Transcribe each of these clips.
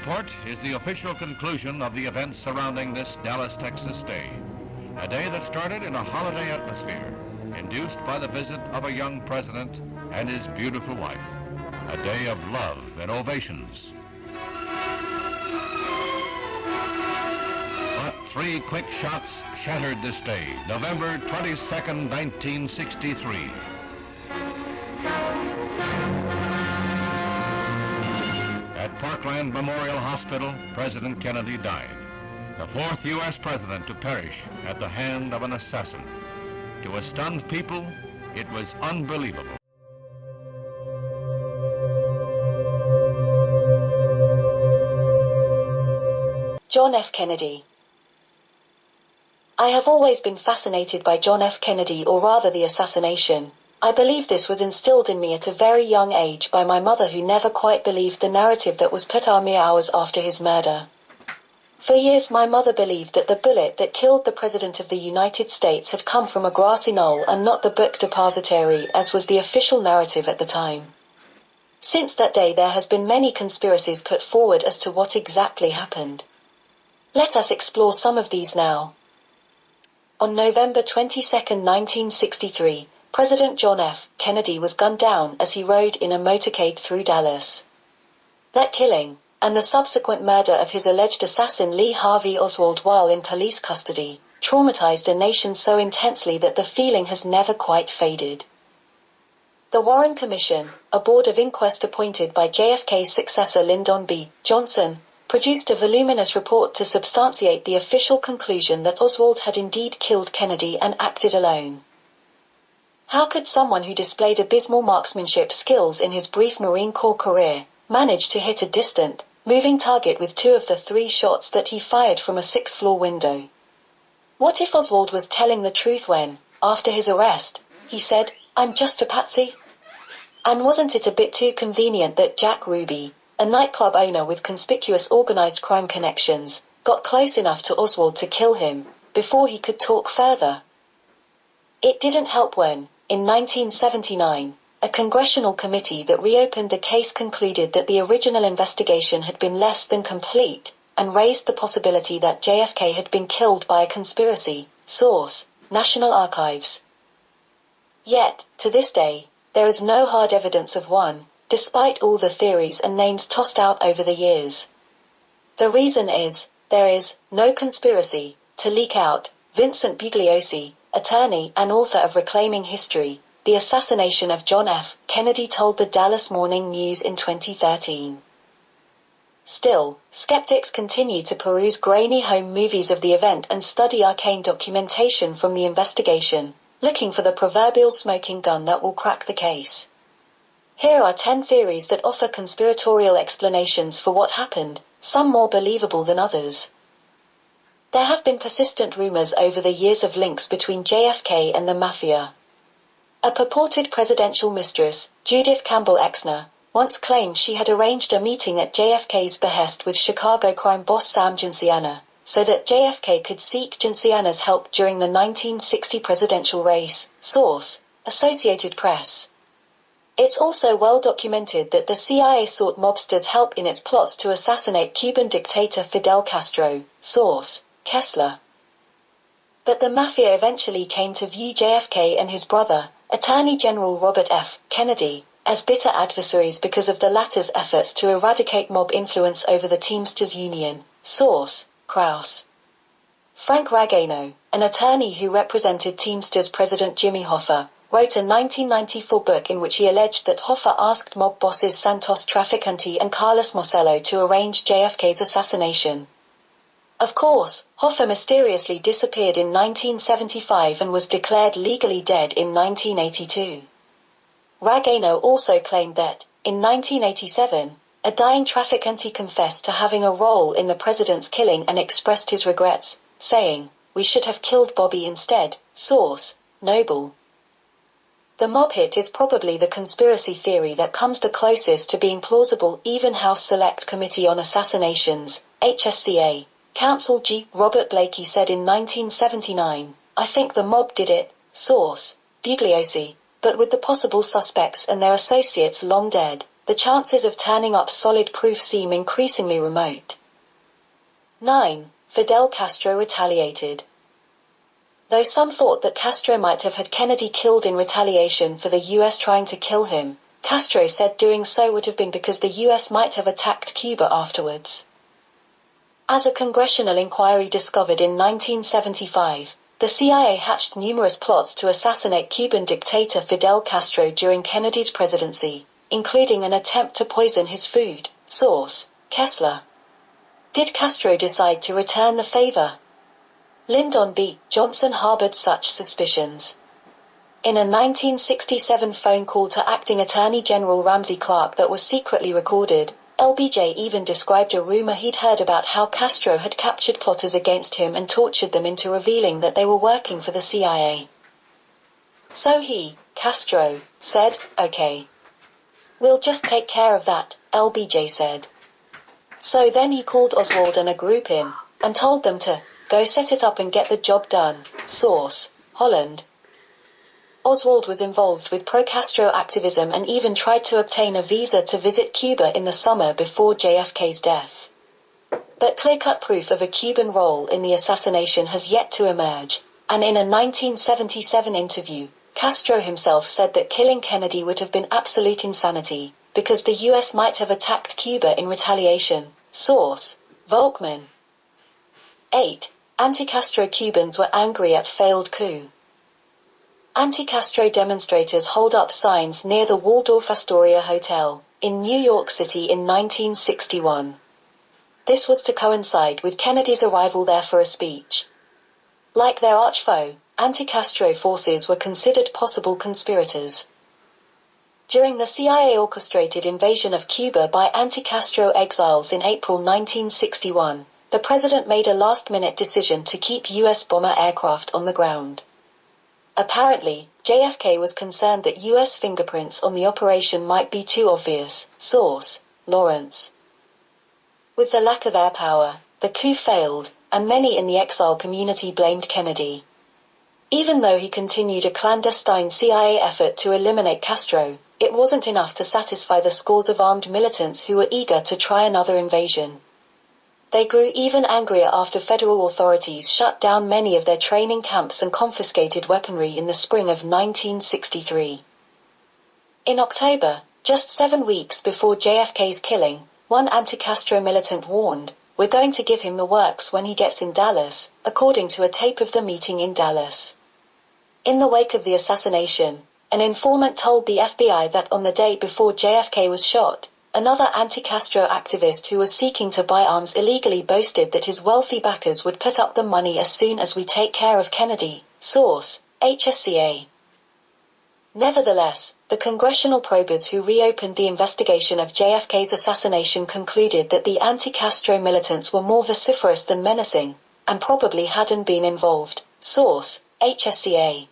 report is the official conclusion of the events surrounding this Dallas, Texas day. A day that started in a holiday atmosphere, induced by the visit of a young president and his beautiful wife. A day of love and ovations. But three quick shots shattered this day, November 22nd, 1963. At Parkland Memorial Hospital, President Kennedy died. The fourth U.S. president to perish at the hand of an assassin. To a stunned people, it was unbelievable. John F. Kennedy. I have always been fascinated by John F. Kennedy, or rather the assassination. I believe this was instilled in me at a very young age by my mother, who never quite believed the narrative that was put on mere hours after his murder. For years my mother believed that the bullet that killed the President of the United States had come from a grassy knoll and not the Buc Depository, as was the official narrative at the time. Since that day there has been many conspiracies put forward as to what exactly happened. Let us explore some of these now. On November 22, 1963, President John F. Kennedy was gunned down as he rode in a motorcade through Dallas. That killing, and the subsequent murder of his alleged assassin Lee Harvey Oswald while in police custody, traumatized a nation so intensely that the feeling has never quite faded. The Warren Commission, a board of inquest appointed by JFK's successor Lyndon B. Johnson, produced a voluminous report to substantiate the official conclusion that Oswald had indeed killed Kennedy and acted alone. How could someone who displayed abysmal marksmanship skills in his brief Marine Corps career manage to hit a distant, moving target with two of the three shots that he fired from a sixth-floor window? What if Oswald was telling the truth when, after his arrest, he said, "I'm just a patsy"? And wasn't it a bit too convenient that Jack Ruby, a nightclub owner with conspicuous organized crime connections, got close enough to Oswald to kill him before he could talk further? It didn't help when, in 1979, a congressional committee that reopened the case concluded that the original investigation had been less than complete, and raised the possibility that JFK had been killed by a conspiracy. Source: National Archives. Yet, to this day, there is no hard evidence of one, despite all the theories and names tossed out over the years. The reason is, there is no conspiracy to leak out Vincent Bugliosi, attorney and author of Reclaiming History, The Assassination of John F. Kennedy, told the Dallas Morning News in 2013. Still, skeptics continue to peruse grainy home movies of the event and study arcane documentation from the investigation, looking for the proverbial smoking gun that will crack the case. Here are 10 theories that offer conspiratorial explanations for what happened, some more believable than others. There have been persistent rumors over the years of links between JFK and the Mafia. A purported presidential mistress, Judith Campbell Exner, once claimed she had arranged a meeting at JFK's behest with Chicago crime boss Sam Gianciana, so that JFK could seek Gianciana's help during the 1960 presidential race. Source: Associated Press. It's also well documented that the CIA sought mobsters' help in its plots to assassinate Cuban dictator Fidel Castro. Source: Kessler. But the Mafia eventually came to view JFK and his brother, Attorney General Robert F. Kennedy, as bitter adversaries because of the latter's efforts to eradicate mob influence over the Teamsters Union. Source: Krauss. Frank Ragano, an attorney who represented Teamsters President Jimmy Hoffa, wrote a 1994 book in which he alleged that Hoffa asked mob bosses Santos Trafficante and Carlos Marcello to arrange JFK's assassination. Of course, Hoffa mysteriously disappeared in 1975 and was declared legally dead in 1982. Ragano also claimed that, in 1987, a dying Trafficante confessed to having a role in the president's killing and expressed his regrets, saying, "We should have killed Bobby instead." Source: Noble. The mob hit is probably the conspiracy theory that comes the closest to being plausible. Even House Select Committee on Assassinations, HSCA, Counsel G. Robert Blakey said in 1979, "I think the mob did it." Source: Bugliosi. But with the possible suspects and their associates long dead, the chances of turning up solid proof seem increasingly remote. 9. Fidel Castro retaliated. Though some thought that Castro might have had Kennedy killed in retaliation for the US trying to kill him, Castro said doing so would have been because the US might have attacked Cuba afterwards. As a congressional inquiry discovered in 1975, the CIA hatched numerous plots to assassinate Cuban dictator Fidel Castro during Kennedy's presidency, including an attempt to poison his food. Source: Kessler. Did Castro decide to return the favor? Lyndon B. Johnson harbored such suspicions. In a 1967 phone call to acting Attorney General Ramsey Clark that was secretly recorded, LBJ even described a rumor he'd heard about how Castro had captured plotters against him and tortured them into revealing that they were working for the CIA. So he, Castro, said, "Okay. We'll just take care of that," LBJ said. So then he called Oswald and a group in, and told them to go set it up and get the job done. Source: Holland. Oswald was involved with pro-Castro activism and even tried to obtain a visa to visit Cuba in the summer before JFK's death. But clear-cut proof of a Cuban role in the assassination has yet to emerge, and in a 1977 interview, Castro himself said that killing Kennedy would have been absolute insanity, because the US might have attacked Cuba in retaliation. Source: Volkman. 8. Anti-Castro Cubans were angry at failed coup. Anti-Castro demonstrators hold up signs near the Waldorf Astoria Hotel, in New York City in 1961. This was to coincide with Kennedy's arrival there for a speech. Like their arch-foe, anti-Castro forces were considered possible conspirators. During the CIA-orchestrated invasion of Cuba by anti-Castro exiles in April 1961, the president made a last-minute decision to keep U.S. bomber aircraft on the ground. Apparently, JFK was concerned that U.S. fingerprints on the operation might be too obvious. Source: Lawrence. With the lack of air power, the coup failed, and many in the exile community blamed Kennedy. Even though he continued a clandestine CIA effort to eliminate Castro, it wasn't enough to satisfy the scores of armed militants who were eager to try another invasion. They grew even angrier after federal authorities shut down many of their training camps and confiscated weaponry in the spring of 1963. In October, just 7 weeks before JFK's killing, one anti-Castro militant warned, "We're going to give him the works when he gets in Dallas," according to a tape of the meeting in Dallas. In the wake of the assassination, an informant told the FBI that on the day before JFK was shot, another anti-Castro activist who was seeking to buy arms illegally boasted that his wealthy backers would put up the money as soon as we take care of Kennedy. Source: HSCA. Nevertheless, the congressional probers who reopened the investigation of JFK's assassination concluded that the anti-Castro militants were more vociferous than menacing, and probably hadn't been involved. Source: HSCA.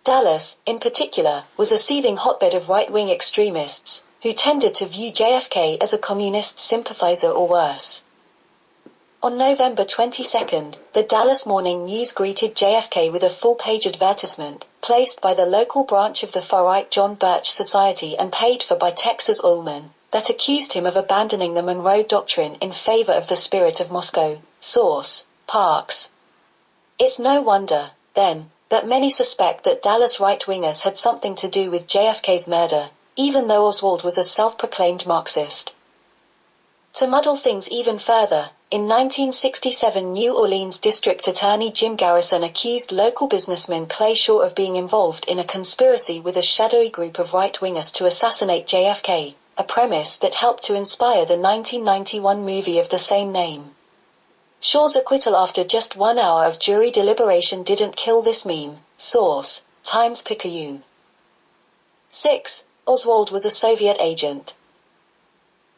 Dallas, in particular, was a seething hotbed of right-wing extremists, who tended to view JFK as a communist sympathizer or worse. On November 22, the Dallas Morning News greeted JFK with a full-page advertisement, placed by the local branch of the far-right John Birch Society and paid for by Texas oilmen, that accused him of abandoning the Monroe Doctrine in favor of the spirit of Moscow. Source: Parks. It's no wonder, then, that many suspect that Dallas right-wingers had something to do with JFK's murder, even though Oswald was a self-proclaimed Marxist. To muddle things even further, in 1967 New Orleans District Attorney Jim Garrison accused local businessman Clay Shaw of being involved in a conspiracy with a shadowy group of right-wingers to assassinate JFK, a premise that helped to inspire the 1991 movie of the same name. Shaw's acquittal after just 1 hour of jury deliberation didn't kill this meme. Source: Times-Picayune. 6. Oswald was a Soviet agent.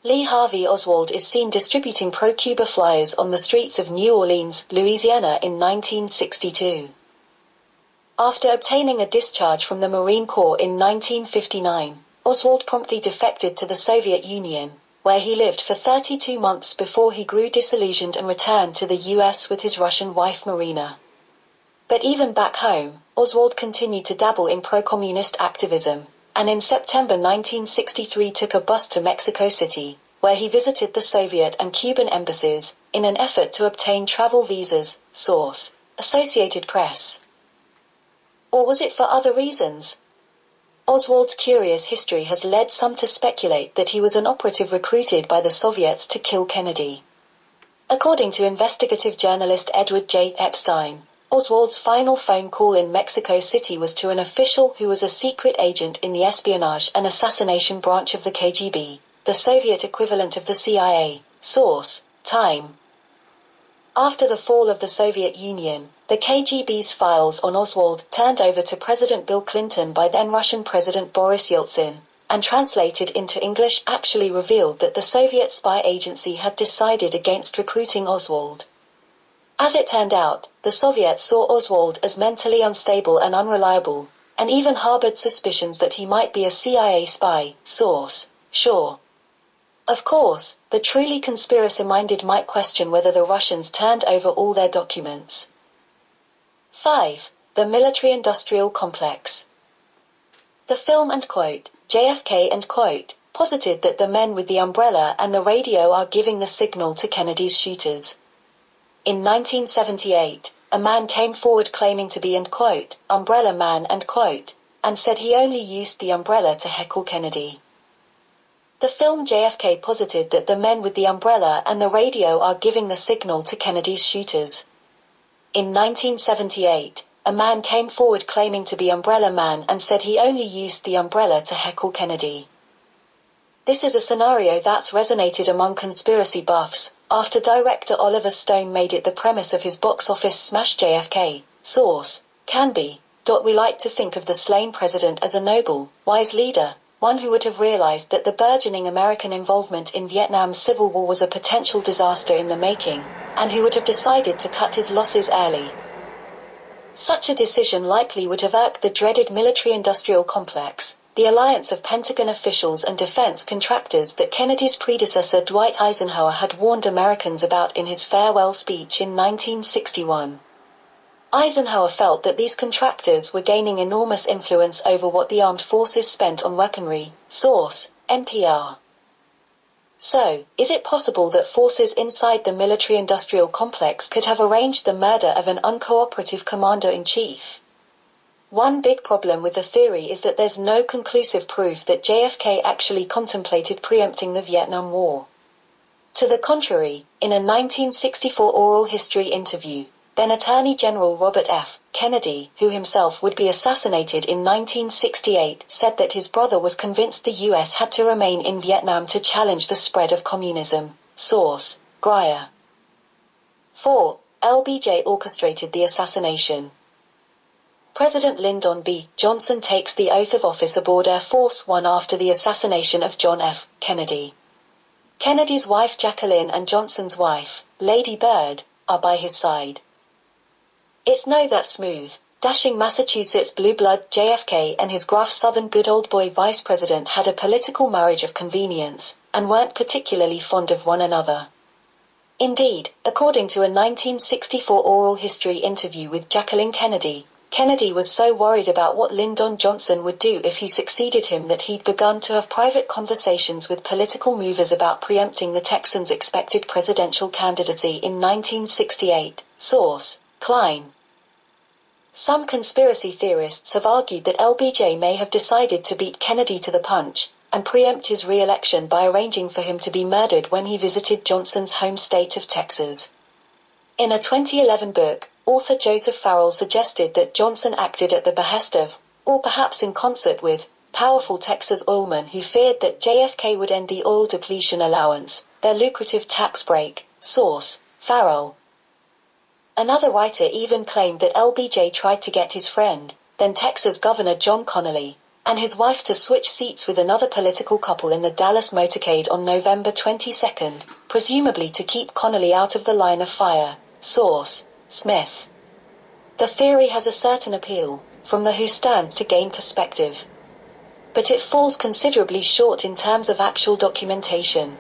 Lee Harvey Oswald is seen distributing pro-Cuba flyers on the streets of New Orleans, Louisiana in 1962. After obtaining a discharge from the Marine Corps in 1959, Oswald promptly defected to the Soviet Union, where he lived for 32 months before he grew disillusioned and returned to the US with his Russian wife Marina. But even back home, Oswald continued to dabble in pro-communist activism, and in September 1963 took a bus to Mexico City, where he visited the Soviet and Cuban embassies, in an effort to obtain travel visas. Source: Associated Press. Or was it for other reasons? Oswald's curious history has led some to speculate that he was an operative recruited by the Soviets to kill Kennedy. According to investigative journalist Edward J. Epstein, Oswald's final phone call in Mexico City was to an official who was a secret agent in the espionage and assassination branch of the KGB, the Soviet equivalent of the CIA. Source: Time. After the fall of the Soviet Union, the KGB's files on Oswald turned over to President Bill Clinton by then-Russian President Boris Yeltsin, and translated into English actually revealed that the Soviet spy agency had decided against recruiting Oswald. As it turned out, the Soviets saw Oswald as mentally unstable and unreliable, and even harbored suspicions that he might be a CIA spy. Source: Sure. Of course, the truly conspiracy-minded might question whether the Russians turned over all their documents. 5. The military-industrial complex. The film and quote, JFK and quote, posited that the men with the umbrella and the radio are giving the signal to Kennedy's shooters. In 1978, a man came forward claiming to be and quote, umbrella man and quote, and said he only used the umbrella to heckle Kennedy. The film JFK posited that the men with the umbrella and the radio are giving the signal to Kennedy's shooters. In 1978, a man came forward claiming to be Umbrella Man and said he only used the umbrella to heckle Kennedy. This is a scenario that's resonated among conspiracy buffs, after director Oliver Stone made it the premise of his box office smash JFK. Source: Can be. We like to think of the slain president as a noble, wise leader, one who would have realized that the burgeoning American involvement in Vietnam's Civil War was a potential disaster in the making, and who would have decided to cut his losses early. Such a decision likely would have irked the dreaded military-industrial complex, the alliance of Pentagon officials and defense contractors that Kennedy's predecessor Dwight Eisenhower had warned Americans about in his farewell speech in 1961. Eisenhower felt that these contractors were gaining enormous influence over what the armed forces spent on weaponry. Source: NPR. So, is it possible that forces inside the military-industrial complex could have arranged the murder of an uncooperative commander-in-chief? One big problem with the theory is that there's no conclusive proof that JFK actually contemplated preempting the Vietnam War. To the contrary, in a 1964 oral history interview, then Attorney General Robert F. Kennedy, who himself would be assassinated in 1968, said that his brother was convinced the U.S. had to remain in Vietnam to challenge the spread of communism. Source: Grier. 4. LBJ orchestrated the assassination. President Lyndon B. Johnson takes the oath of office aboard Air Force One after the assassination of John F. Kennedy. Kennedy's wife Jacqueline and Johnson's wife, Lady Bird, are by his side. It's no that smooth, dashing Massachusetts blue blood JFK and his gruff Southern good old boy vice president had a political marriage of convenience, and weren't particularly fond of one another. Indeed, according to a 1964 oral history interview with Jacqueline Kennedy, Kennedy was so worried about what Lyndon Johnson would do if he succeeded him that he'd begun to have private conversations with political movers about preempting the Texans' expected presidential candidacy in 1968. Source: Klein. Some conspiracy theorists have argued that LBJ may have decided to beat Kennedy to the punch, and preempt his re-election by arranging for him to be murdered when he visited Johnson's home state of Texas. In a 2011 book, author Joseph Farrell suggested that Johnson acted at the behest of, or perhaps in concert with, powerful Texas oilmen who feared that JFK would end the oil depletion allowance, their lucrative tax break. Source: Farrell. Another writer even claimed that LBJ tried to get his friend, then Texas Governor John Connally, and his wife to switch seats with another political couple in the Dallas motorcade on November 22, presumably to keep Connally out of the line of fire. Source: Smith. The theory has a certain appeal, from the who stands to gain perspective. But it falls considerably short in terms of actual documentation.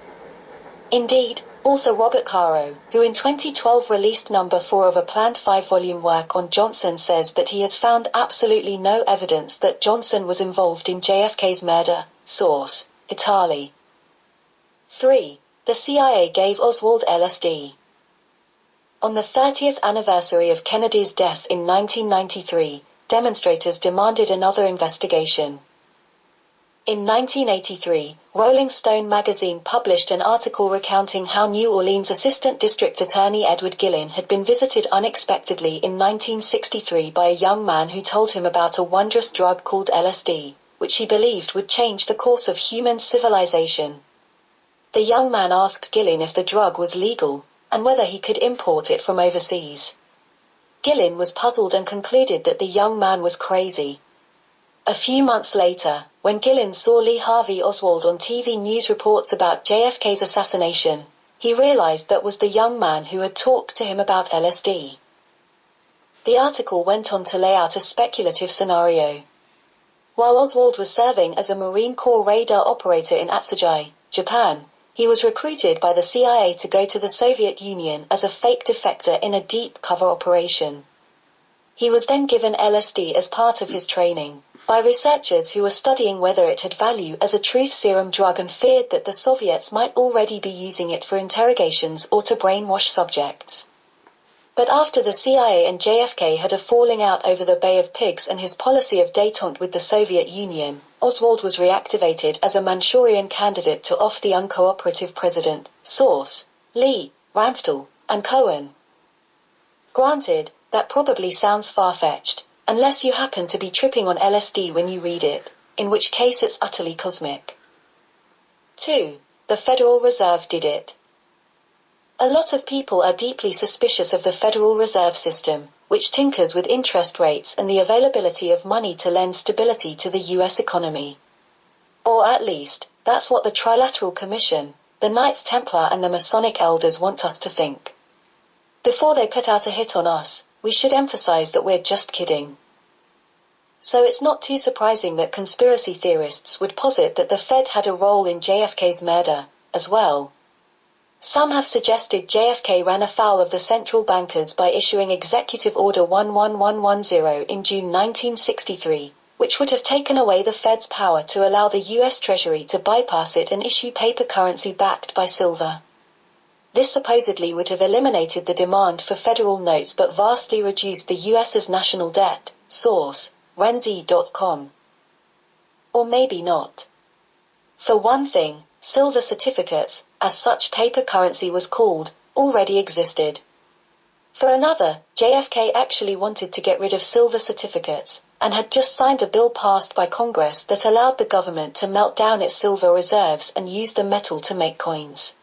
Indeed, Author Robert Caro, who in 2012 released number 4 of a planned 5-volume work on Johnson, says that he has found absolutely no evidence that Johnson was involved in JFK's murder. Source: Italy. 3. The CIA gave Oswald LSD. On the 30th anniversary of Kennedy's death in 1993, demonstrators demanded another investigation. In 1983, Rolling Stone magazine published an article recounting how New Orleans Assistant District Attorney Edward Gillin had been visited unexpectedly in 1963 by a young man who told him about a wondrous drug called LSD, which he believed would change the course of human civilization. The young man asked Gillin if the drug was legal, and whether he could import it from overseas. Gillin was puzzled and concluded that the young man was crazy. A few months later, when Gillin saw Lee Harvey Oswald on TV news reports about JFK's assassination, he realized that was the young man who had talked to him about LSD. The article went on to lay out a speculative scenario. While Oswald was serving as a Marine Corps radar operator in Atsugi, Japan, he was recruited by the CIA to go to the Soviet Union as a fake defector in a deep cover operation. He was then given LSD as part of his training by researchers who were studying whether it had value as a truth serum drug and feared that the Soviets might already be using it for interrogations or to brainwash subjects. But after the CIA and JFK had a falling out over the Bay of Pigs and his policy of détente with the Soviet Union, Oswald was reactivated as a Manchurian candidate to off the uncooperative president. Source: Lee, Ramphtal, and Cohen. Granted, that probably sounds far-fetched, unless you happen to be tripping on LSD when you read it, in which case it's utterly cosmic. 2. The Federal Reserve did it. A lot of people are deeply suspicious of the Federal Reserve System, which tinkers with interest rates and the availability of money to lend stability to the U.S. economy. Or at least, that's what the Trilateral Commission, the Knights Templar and the Masonic Elders want us to think. Before they put out a hit on us, we should emphasize that we're just kidding. So it's not too surprising that conspiracy theorists would posit that the Fed had a role in JFK's murder, as well. Some have suggested JFK ran afoul of the central bankers by issuing Executive Order 11110 in June 1963, which would have taken away the Fed's power to allow the U.S. Treasury to bypass it and issue paper currency backed by silver. This supposedly would have eliminated the demand for federal notes but vastly reduced the U.S.'s national debt. Source: Renzi.com. Or maybe not. For one thing, silver certificates, as such paper currency was called, already existed. For another, JFK actually wanted to get rid of silver certificates, and had just signed a bill passed by Congress that allowed the government to melt down its silver reserves and use the metal to make coins.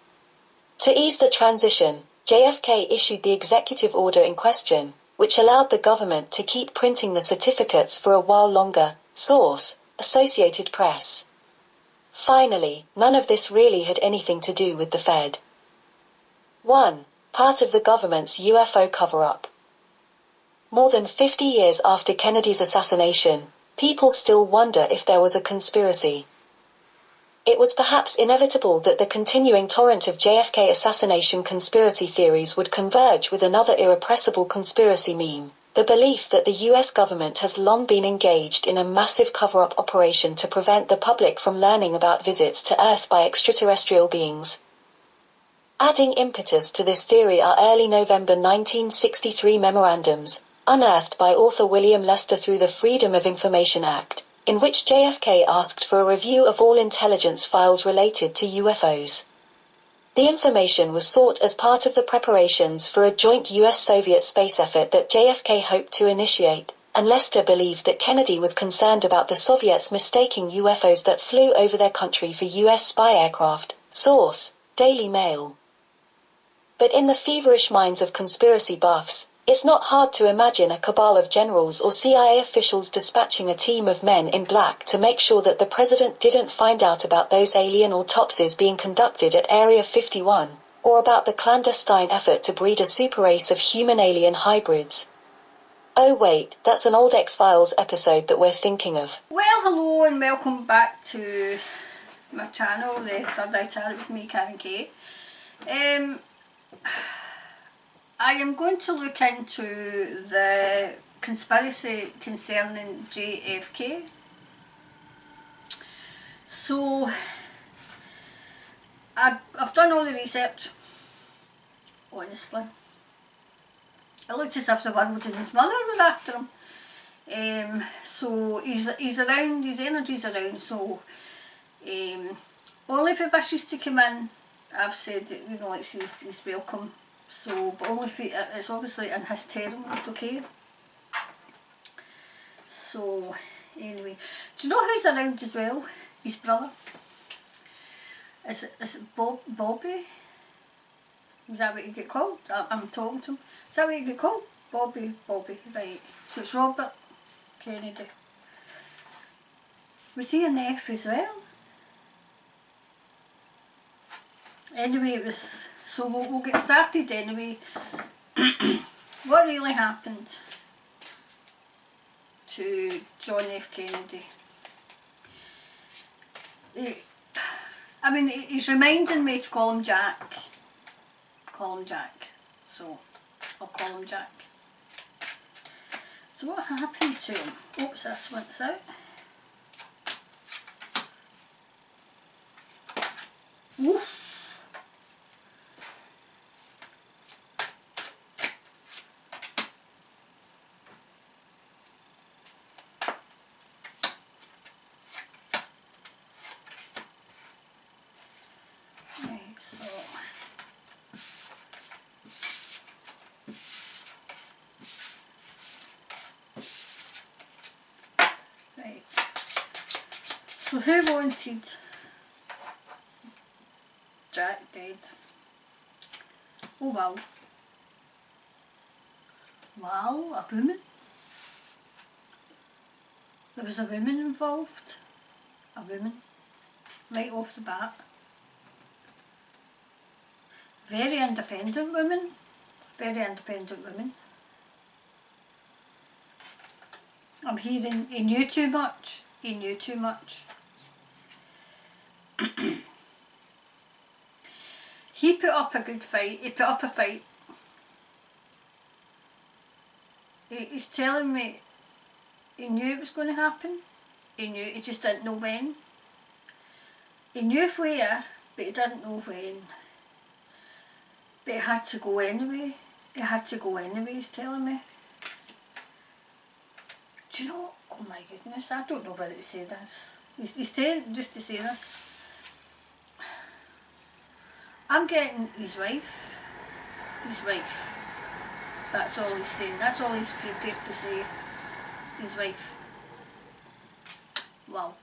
To ease the transition, JFK issued the executive order in question, which allowed the government to keep printing the certificates for a while longer. Source: Associated Press. Finally, none of this really had anything to do with the Fed. 1. Part of the government's UFO cover-up. More than 50 years after Kennedy's assassination, people still wonder if there was a conspiracy. It was perhaps inevitable that the continuing torrent of JFK assassination conspiracy theories would converge with another irrepressible conspiracy meme, the belief that the US government has long been engaged in a massive cover-up operation to prevent the public from learning about visits to Earth by extraterrestrial beings. Adding impetus to this theory are early November 1963 memorandums, unearthed by author William Lester through the Freedom of Information Act, in which JFK asked for a review of all intelligence files related to UFOs. The information was sought as part of the preparations for a joint US-Soviet space effort that JFK hoped to initiate, and Lester believed that Kennedy was concerned about the Soviets mistaking UFOs that flew over their country for US spy aircraft. Source: Daily Mail. But in the feverish minds of conspiracy buffs, it's not hard to imagine a cabal of generals or CIA officials dispatching a team of men in black to make sure that the president didn't find out about those alien autopsies being conducted at Area 51, or about the clandestine effort to breed a super race of human-alien hybrids. Oh wait, that's an old X-Files episode that we're thinking of. Well, hello and welcome back to my channel, the Third Eye Tarot with me, Karen Kate. I am going to look into the conspiracy concerning JFK. So I've done all the research, honestly. It looks as if the world and his mother were after him. So he's around, his energy's around, so only if he wishes to come in, I've said that, you know, he's welcome. So, but only if it's obviously in his terms, okay? So, anyway. Do you know who's around as well? His brother. Is it Bobby? Is that what you get called? I'm talking to him. Is that what you get called? Bobby, right. So it's Robert Kennedy. Was he an F as well? Anyway, it was, so we'll get started anyway. What really happened to John F. Kennedy? I mean, he's reminding me to call him Jack. Call him Jack. So, I'll call him Jack. So what happened to him? Oops, this one's out. Oof. So who wanted Jack dead? Oh well. Well, a woman. There was a woman involved. A woman. Right off the bat. Very independent woman. Very independent woman. I'm hearing he knew too much. He knew too much. He put up a good fight. He put up a fight. He's telling me he knew it was going to happen. He knew, he just didn't know when. He knew where, but he didn't know when. But he had to go anyway. He had to go anyway, he's telling me. Do you know, oh my goodness, I don't know whether to say this. He's saying just to say this. I'm getting his wife. His wife. That's all he's saying. That's all he's prepared to say. His wife. Wow.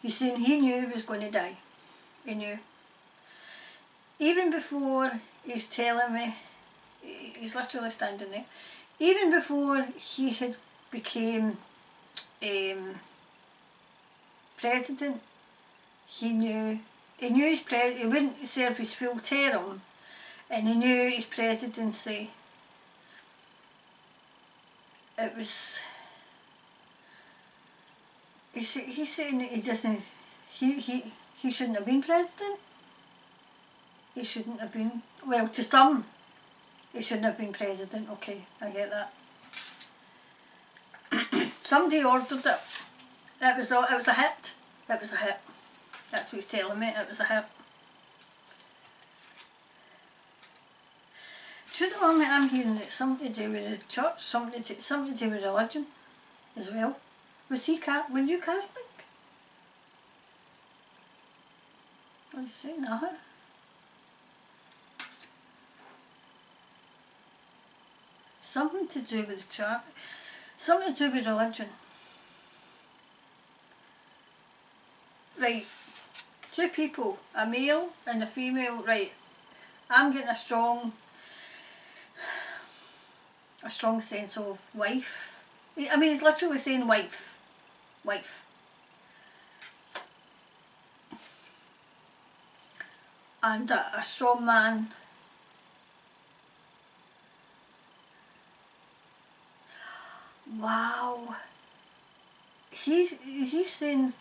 He's saying he knew he was going to die. He knew. Even before he's telling me, he's literally standing there, even before he had became president, he knew he wouldn't serve his full term, and he knew his presidency, it was, he's saying that he doesn't, he shouldn't have been president. He shouldn't have been, well, to some, he shouldn't have been president, okay, I get that. Somebody ordered it. It was a hit. It was a hit. That's what he's telling me, it was a hit. Do you know, I'm hearing that something to do with the church, something to do with religion as well. Were you Catholic? What are you saying? Something to do with the church, something to do with religion. Right, two people, a male and a female, right, I'm getting a strong sense of wife. I mean, it's literally saying wife. And a strong man. Wow. He's saying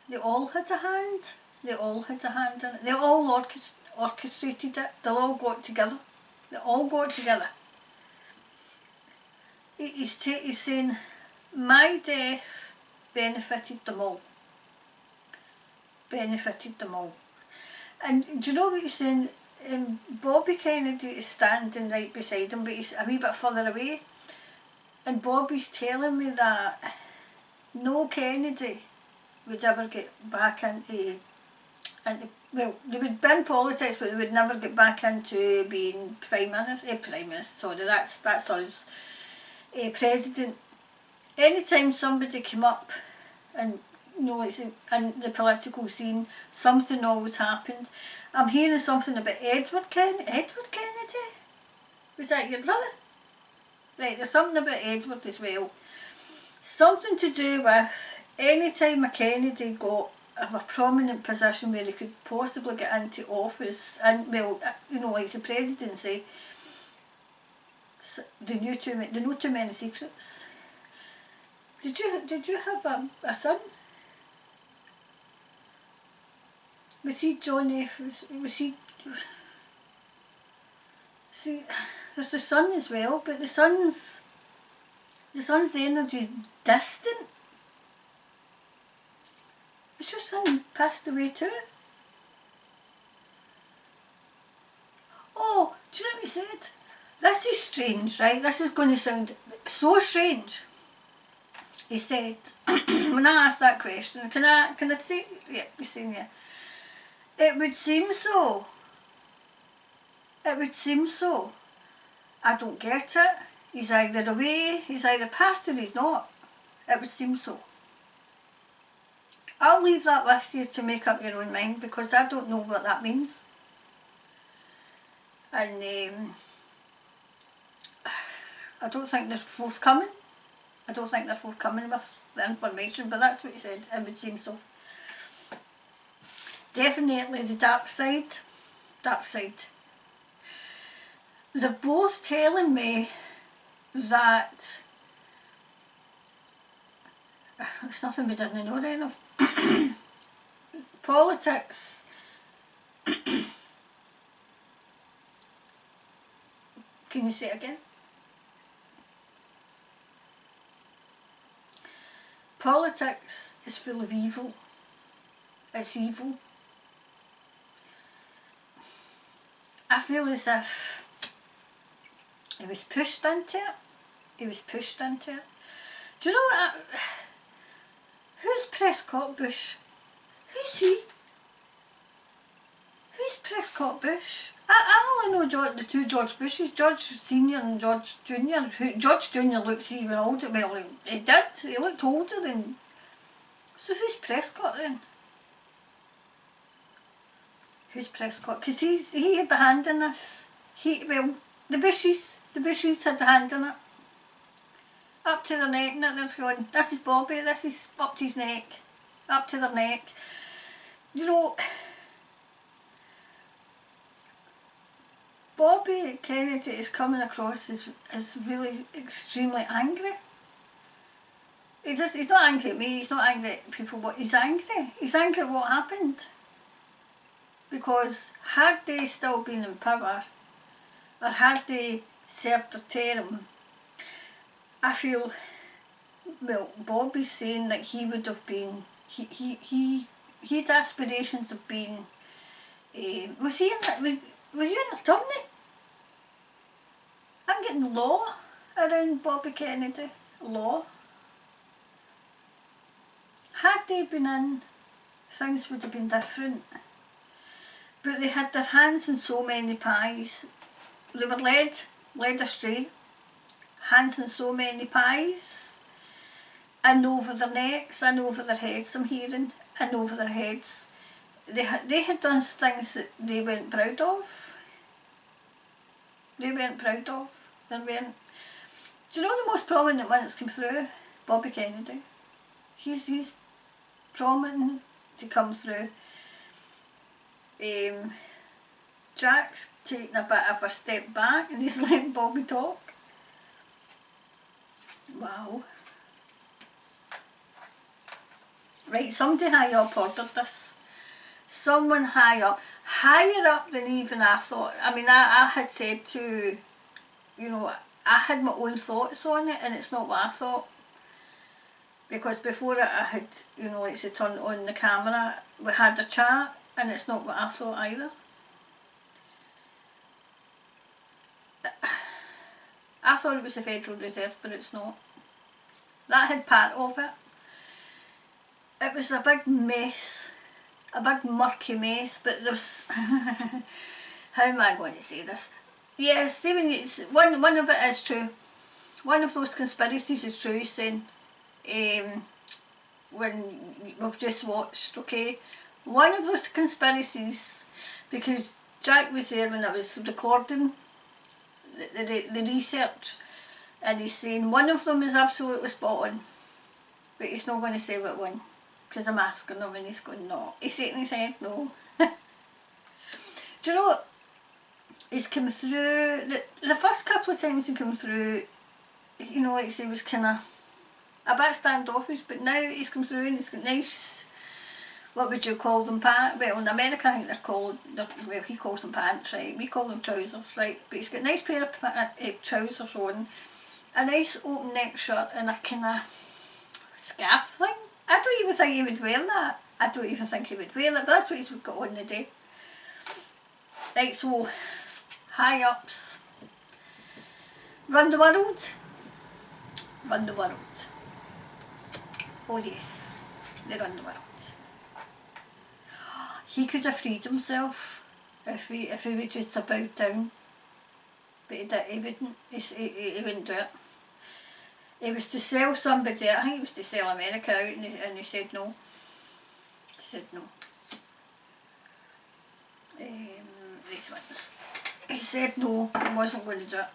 They all had a hand. They all had a hand in it. They all orchestrated it. They all got together. They all got together. He's saying, my death benefited them all. Benefited them all. And do you know what he's saying? Bobby Kennedy is standing right beside him, but he's a wee bit further away. And Bobby's telling me that no Kennedy would ever get back into well, they would be in politics, but they would never get back into being prime minister. Sorry, that's us. President. Anytime somebody came up and it's in the political scene, something always happened. I'm hearing something about Edward Kennedy. Edward Kennedy? Was that your brother? Right, there's something about Edward as well. Something to do with any time a Kennedy got of a prominent position where he could possibly get into office, and well, like the presidency, they know too many secrets. Did you have a son? Was he John F? Was he? See, there's the son as well, but the son's energy is distant. Was your son passed away too? Oh, do you know what he said? This is strange, right? This is going to sound so strange. He said, when I asked that question, can I say, yeah, he's saying, yeah. It would seem so. It would seem so. I don't get it. He's either away, he's either passed or he's not. It would seem so. I'll leave that with you to make up your own mind, because I don't know what that means. And I don't think they're forthcoming. I don't think they're forthcoming with the information, but that's what he said. It would seem so. Definitely the dark side. Dark side. They're both telling me that it's nothing we didn't know then of. Politics. Can you say it again? Politics is full of evil. It's evil. I feel as if he was pushed into it. He was pushed into it. Do you know what? Who's Prescott Bush? Who's he? Who's Prescott Bush? I only know the two George Bushes, George Senior and George Junior. George Junior looks even older. Well, he did. He looked older than. So who's Prescott then? Who's Prescott? Because he had the hand in this. The Bushes had the hand in it. Up to their neck, and they're going, this is Bobby, this is up to his neck. Up to their neck. You know, Bobby Kennedy is coming across as really extremely angry. He's not angry at me, he's not angry at people, but he's angry. He's angry at what happened. Because had they still been in power, or had they served their term, I feel, well, Bobby's saying that he would have been, he had aspirations of being, was he in that, was you an attorney? I'm getting law around Bobby Kennedy, law. Had they been in, things would have been different. But they had their hands in so many pies. They were led astray. Hands in so many pies. And over their necks, and over their heads, I'm hearing, and over their heads. They had done things that they weren't proud of. They weren't proud of. They weren't. Do you know the most prominent one that's come through? Bobby Kennedy. He's prominent to come through. Jack's taking a bit of a step back and he's letting Bobby talk. Wow. Right, somebody high up ordered this. Someone higher up than even I thought. I mean, I had said to, you know, I had my own thoughts on it, and it's not what I thought. Because before it I had, you know, like to turn on the camera, we had a chat, and it's not what I thought either. I thought it was the Federal Reserve, but it's not. That had part of it. It was a big mess, a big murky mess, but there's, how am I going to say this? Yes, even one of it is true. One of those conspiracies is true, saying, when we've just watched, okay, one of those conspiracies, because Jack was there when I was recording the research, and he's saying one of them is absolutely spot on, but he's not going to say what one, because I'm asking him and he's going, no. He said in his head, no. Do you know what? He's come through, the first couple of times he came through, you know, like he was kind of a bit standoffish, but now he's come through and he's got nice, what would you call them, pants? Well, in America I think they're called, well, he calls them pants, right, we call them trousers, right, but he's got a nice pair of trousers on, a nice open neck shirt and a kind of scarf thing. I don't even think he would wear that. I don't even think he would wear it, but that's what he's got on the day. Right, so high ups run the world. Run the world. Oh yes, they run the world. He could have freed himself if he would just have bowed down, but he wouldn't. He wouldn't do it. He was to sell somebody, I think he was to sell America out, and he said no. He said no. These ones. He said no, he wasn't going to do it.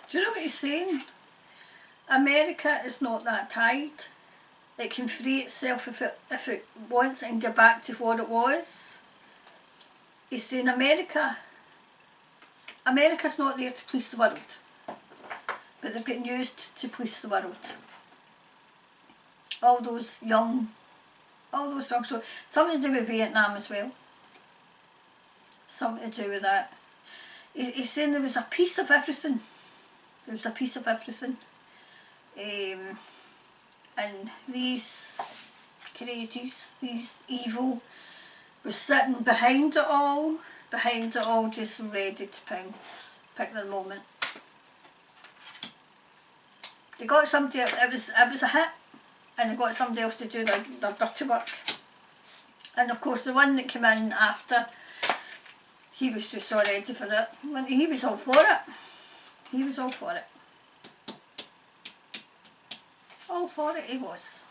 Do you know what he's saying? America is not that tied. It can free itself if it wants and get back to what it was. He's saying America's not there to police the world, but they're getting used to police the world. All those young, so something to do with Vietnam as well. Something to do with that. He's saying there was a piece of everything. There was a piece of everything. And these crazies, these evil, were sitting behind it all, just ready to pounce, pick their moment. They got somebody else, it was a hit, and they got somebody else to do their dirty work. And of course the one that came in after, he was just so ready for it. He was all for it. He was all for it. All for it he was.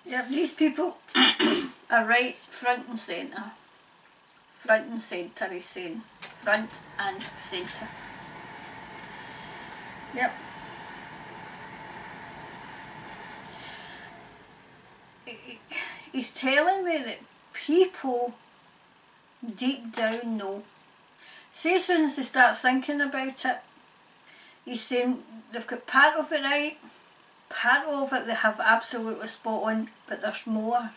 Yeah, these people are right front and centre. Front and centre, he's saying. Front and centre. Yep. He's telling me that people deep down know. See, as soon as they start thinking about it, he's saying they've got part of it right, part of it they have absolutely spot on, but there's more.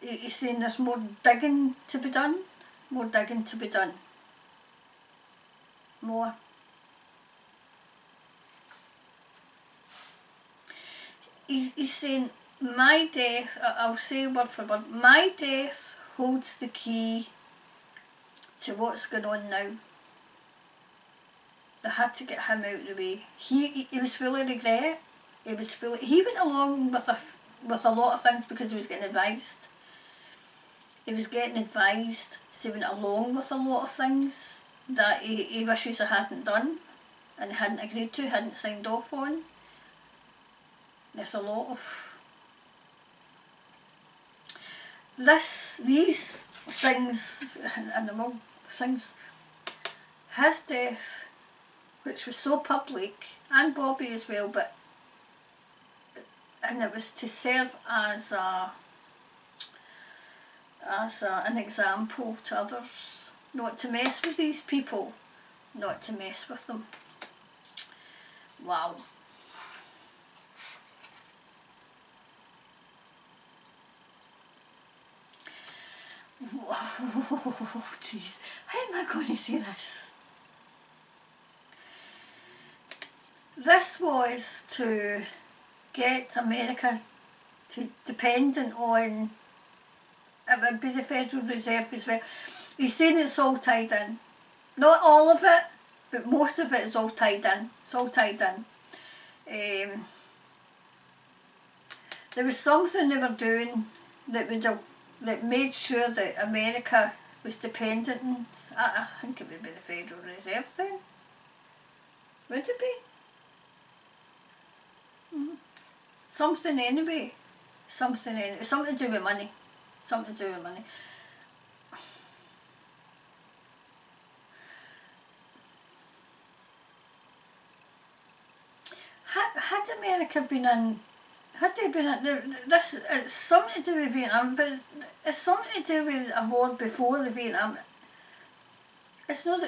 He's saying there's more digging to be done, more digging to be done. More. He's saying, my death, I'll say word for word, my death holds the key to what's going on now. They had to get him out of the way. He was full of regret. He went along with a lot of things because he was getting advised. He was getting advised, so he went along with a lot of things that he wishes he hadn't done and he hadn't agreed to, hadn't signed off on. There's a lot of these things, and they're all things, his death, which was so public, and Bobby as well, and it was to serve as an example to others, not to mess with these people, not to mess with them. Wow. Oh, jeez, how am I going to say this? This was to get America to dependent on, it would be the Federal Reserve as well. He's saying it's all tied in. Not all of it, but most of it is all tied in. It's all tied in. There was something they were doing that would have, that made sure that America was dependent on, I think it would be the Federal Reserve then. Would it be? Something anyway. Something to do with money. Something to do with money. Had America been in, had they been in, this, it's something to do with Vietnam, but it's something to do with a war before the Vietnam. It's not,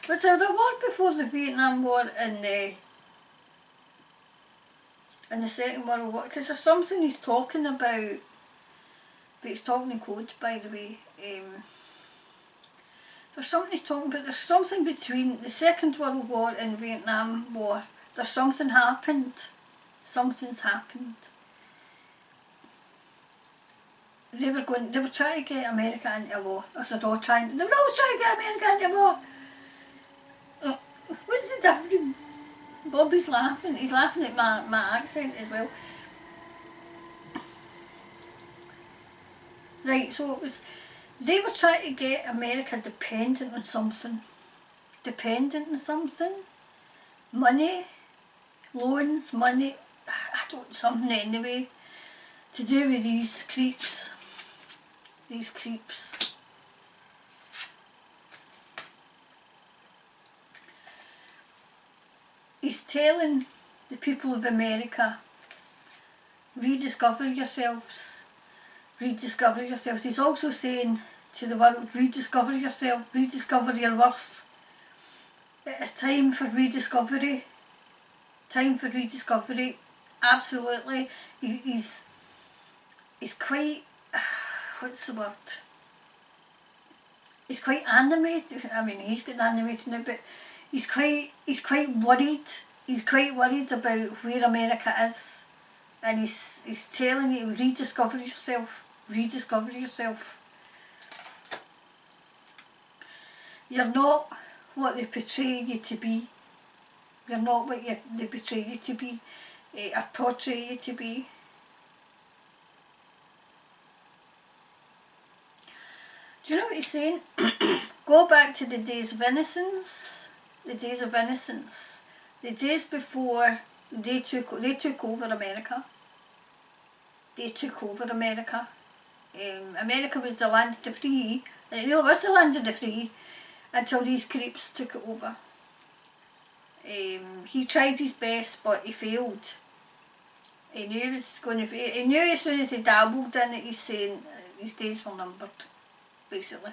was there a war before the Vietnam War in the Second World War? Because there's something he's talking about, but he's talking in code, by the way. There's something he's talking about, there's something between the Second World War and the Vietnam War. There's something happened. Something's happened. They were trying to get America into a war. They were all trying to get America into a war. What's the difference? Bobby's laughing. He's laughing at my accent as well. Right, so it was, they were trying to get America dependent on something. Dependent on something. Money. Loans, money. I don't, something anyway. To do with these creeps. These creeps. He's telling the people of America, rediscover yourselves. Rediscover yourselves. He's also saying to the world, rediscover yourself, rediscover your worth. It's time for rediscovery. Time for rediscovery. Absolutely. He's quite, what's the word? He's quite animated. I mean, he's getting animated now, but he's quite worried. He's quite worried about where America is, and he's telling you, rediscover yourself. Rediscover yourself. You're not what they portray you to be. You're not what they portray you to be, or portray you to be. Do you know what he's saying? Go back to the days of innocence. The days of innocence. The days before they took over America. They took over America. America was the land of the free. It really was the land of the free until these creeps took it over. He tried his best, but he failed. He knew he was going to fail. He knew as soon as he dabbled in it, he's saying his days were numbered, basically.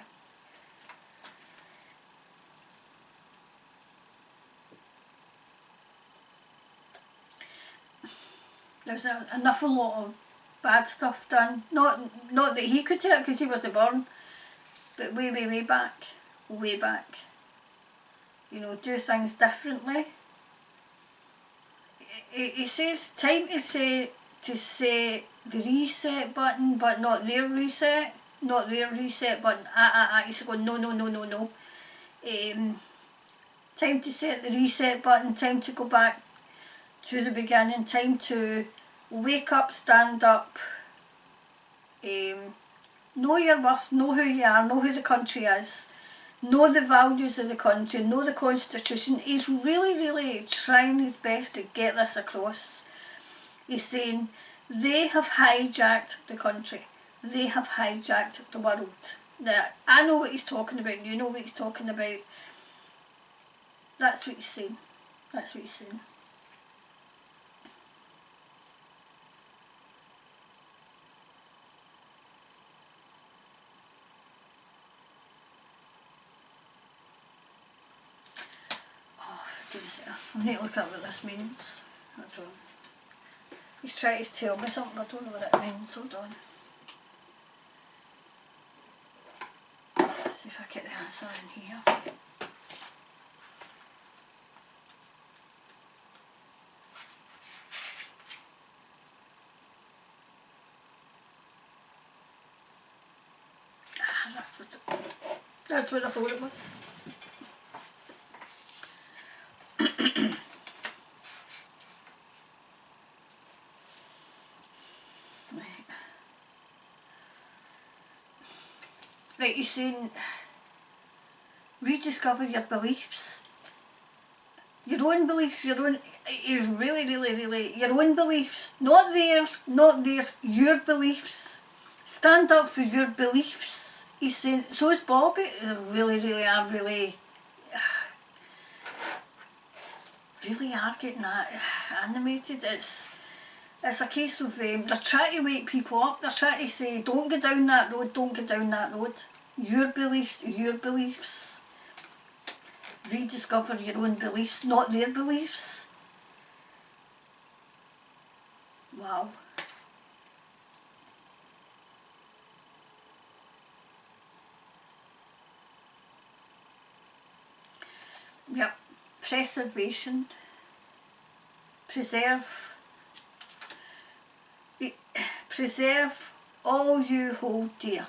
There was an awful lot of bad stuff done. Not that he could tell it because he wasn't born, but way back. Way back. You know, do things differently. He says time to say the reset button, but not their reset. Not their reset button. He's going no. Time to set the reset button. Time to go back to the beginning. Time to wake up, stand up. Know your worth. Know who you are. Know who the country is. Know the values of the country, know the constitution. He's really trying his best to get this across. He's saying they have hijacked the country. They have hijacked the world. Now, I know what he's talking about, you know what he's talking about. That's what he's saying. That's what he's saying. Oh, for goodness sake. I need to look up what this means. I don't. He's trying to tell me something, I don't know what it means. Hold on. Let's see if I get the answer in here. That's what I thought it was. Right, he's saying, rediscover your beliefs. Your own beliefs, your own, is really, your own beliefs. Not theirs, your beliefs. Stand up for your beliefs. He's saying, so is Bobby. They really are getting that animated. It's a case of, they're trying to wake people up. They're trying to say, don't go down that road, don't go down that road. Your beliefs, your beliefs. Rediscover your own beliefs, not their beliefs. Wow. Yep. Preservation. Preserve all you hold dear.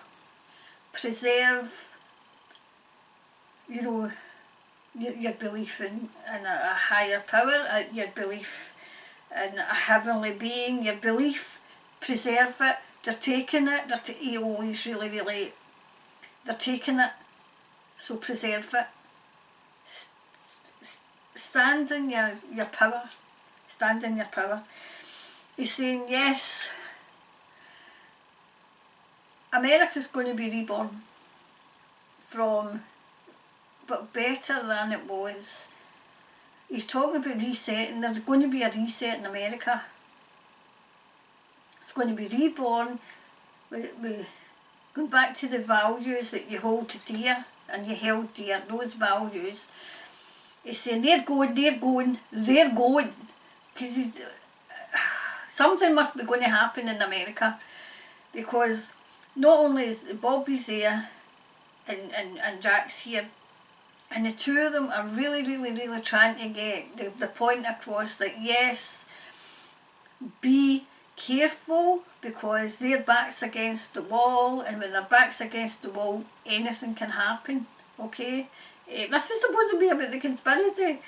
Preserve, you know, your belief in a higher power, your belief in a heavenly being, your belief, preserve it. They're taking it, he always really, they're taking it, so preserve it. Stand in your power, stand in your power. He's saying, yes, America's going to be reborn but better than it was. He's talking about resetting. There's going to be a reset in America. It's going to be reborn. We going back to the values that you hold dear and you held dear, those values. He's saying they're going. Because something must be going to happen in America, because not only is Bobby's there and Jack's here, and the two of them are really trying to get the point across that yes, be careful, because their back's against the wall, and when their back's against the wall, anything can happen, okay? This was supposed to be about the conspiracy.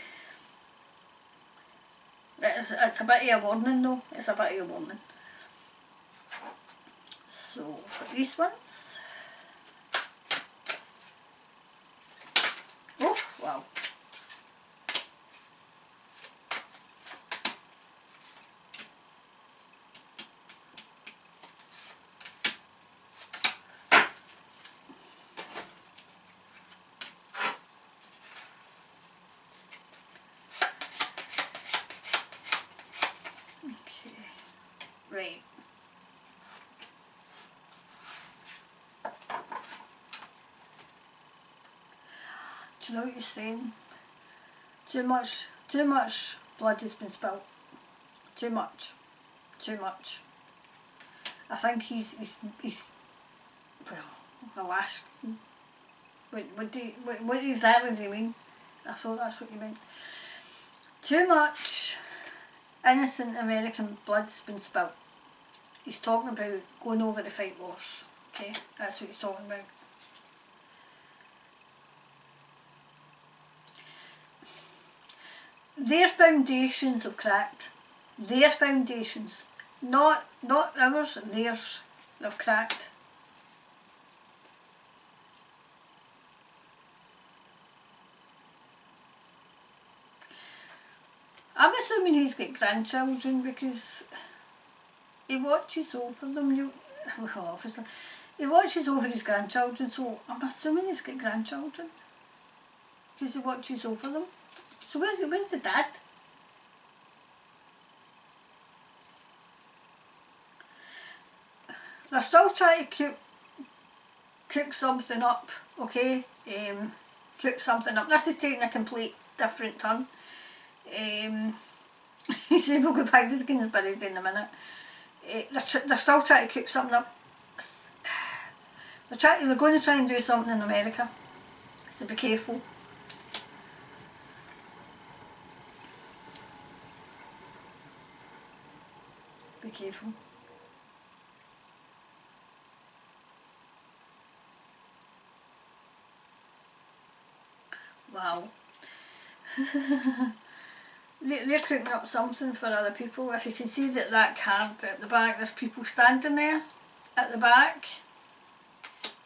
It's a bit of a warning though, it's a bit of a warning. So, for these ones. Oh, wow. Okay, right. Do you know what you're saying? Too much blood has been spilled. Too much. I think he's well, alas. What exactly do you mean? I thought that's what you meant. Too much innocent American blood's been spilled. He's talking about going over the fight wars. Okay, that's what he's talking about. Their foundations have cracked. Their foundations, not ours, theirs. They've cracked. I'm assuming he's got grandchildren because he watches over them. Well, obviously, he watches over his grandchildren, so I'm assuming he's got grandchildren because he watches over them. So where's the dad? They're still trying to cook something up, okay? Cook something up. This is taking a complete different turn. See, we'll go back to the conspiracy in a minute. They're still trying to cook something up. They're going to try and do something in America, so be careful. Be careful. Wow. They're cooking up something for other people. If you can see that card at the back, there's people standing there at the back.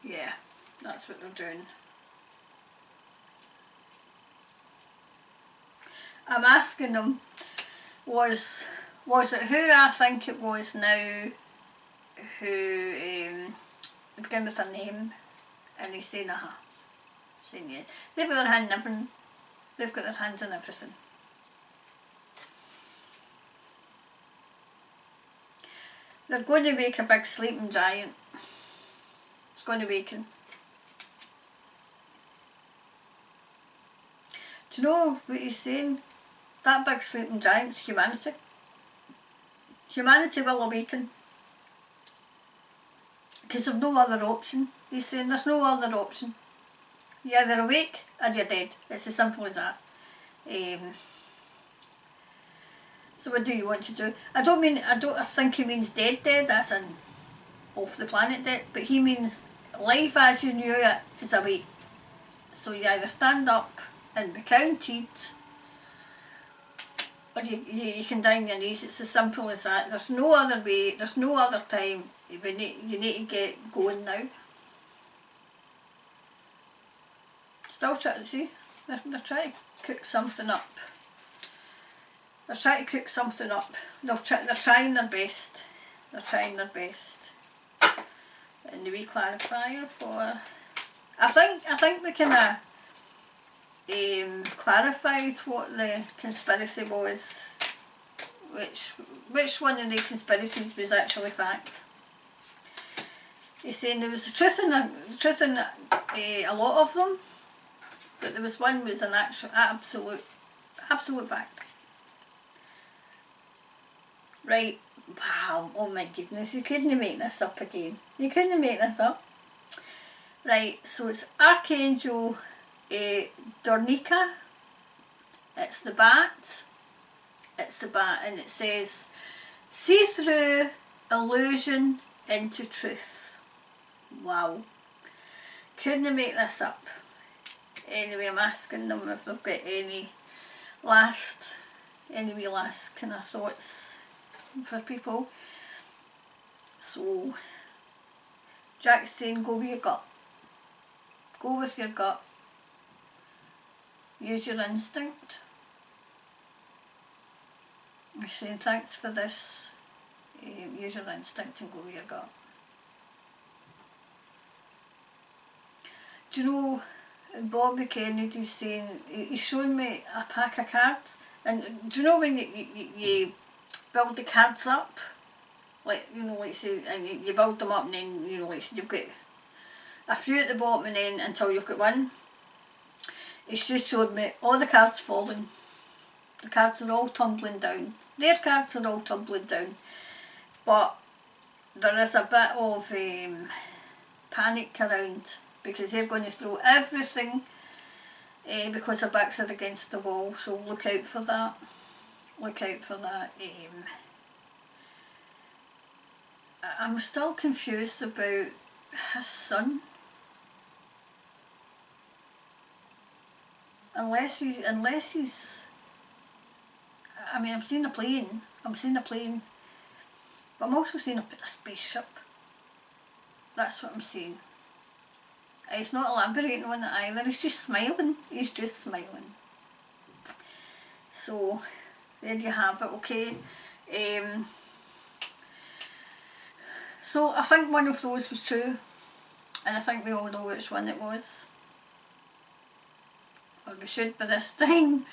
Yeah, that's what they're doing. I'm asking them, was it who I think it was now, who began with a name, and he's saying, saying yeah. They've got their hand in everything. They've got their hands in everything. They're going to make a big sleeping giant. It's going to waken. Do you know what he's saying? That big sleeping giant's humanity. Humanity will awaken. Because there's no other option. He's saying there's no other option. You're either awake or you're dead. It's as simple as that. So what do you want to do? I don't think he means dead, that's in off the planet dead, but he means life as you knew it is away. So you either stand up and be counted, or you can die on your knees. It's as simple as that. There's no other way, there's no other time. You need to get going now. Still trying to see, they're trying to cook something up. They're trying to cook something up. They're trying their best. They're trying their best. And the wee clarifier for, I think we kind of clarified what the conspiracy was. Which one of the conspiracies was actually fact. He's saying there was the truth in a lot of them, but there was one was an absolute fact. Right, wow, oh my goodness, you couldn't make this up again. You couldn't make this up. Right, so it's Archangel Dornica. It's the bat. It's the bat, and it says, see through illusion into truth. Wow. Couldn't make this up. Anyway, I'm asking them if they've got any last kind of thoughts for people. So Jack's saying go with your gut. Go with your gut. Use your instinct. We're saying thanks for this. Use your instinct and go with your gut. Do you know, Bobby Kennedy's saying, he's showing me a pack of cards, and do you know when you build the cards up, like, you know, like say, and you build them up, and then, you know, like you've got a few at the bottom, and then until you've got one. It's just showed me all the cards falling. The cards are all tumbling down. Their cards are all tumbling down. But there is a bit of panic around, because they're going to throw everything because their backs are against the wall. So look out for that. Look out for that. I'm still confused about his son. Unless he's, I mean, I'm seeing a plane, but I'm also seeing a spaceship. That's what I'm seeing. He's not elaborating on it either, he's just smiling, So, there you have it, okay. So I think one of those was true, and I think we all know which one it was. Or we should by this time.